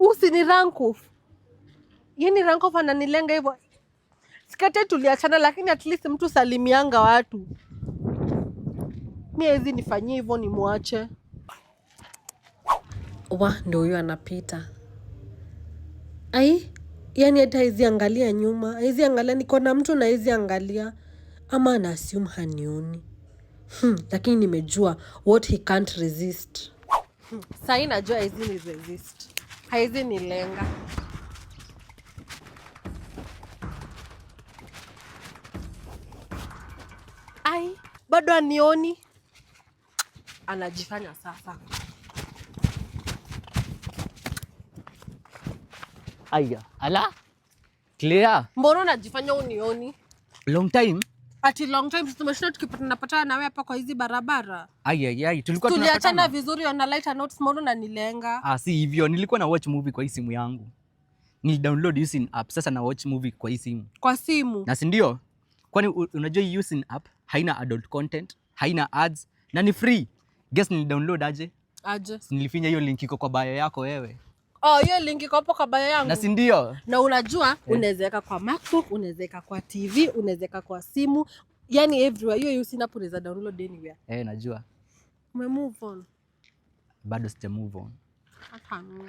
Usini rank off. Yaani rank off ananilenga hivyo. Sikate tuliachana lakini at least mtu salimianga watu. Mimi hizi nifanyie hivyo nimwache. Ndio huyo anapita. Ai, yani hata hizi angalia nyuma. Hizi angalia niko na mtu na hizi angalia. Ama ana assume hanioni. Lakini nimejua what he can't resist. Sasa najua hizi ni resist. Hizi ni lenga. Ai, bado anioni. Anajifanya sasa. Aya, ala? Clear. Mbona unajifanya unioni? Long time? Ati long time tumeshinda tukipatana na wewe hapa kwa hizi barabara. Ai, tulikuwa tunapatana. Tuliachana vizuri on a lighter note, mbona unanilenga? Si hivyo, nilikuwa na watch movie kwa hii simu yangu. Ni download using app, sasa na watch movie kwa hii simu. Kwa simu? Na si ndio? Kwani unajua hii using app haina adult content, haina ads, na ni free. Guess ni download aje? Aje? Nilifinya hiyo link iko kwa bio yako wewe. Hiyo link iko hapo kwa bio yangu. Na si ndio? Na unajua unaweza kwa MacBook, unaweza kwa TV, unaweza kwa simu, yani everywhere. Hiyo using app unaweza download anywhere. Najua. Ume move on. Bado sija move on. Hapana.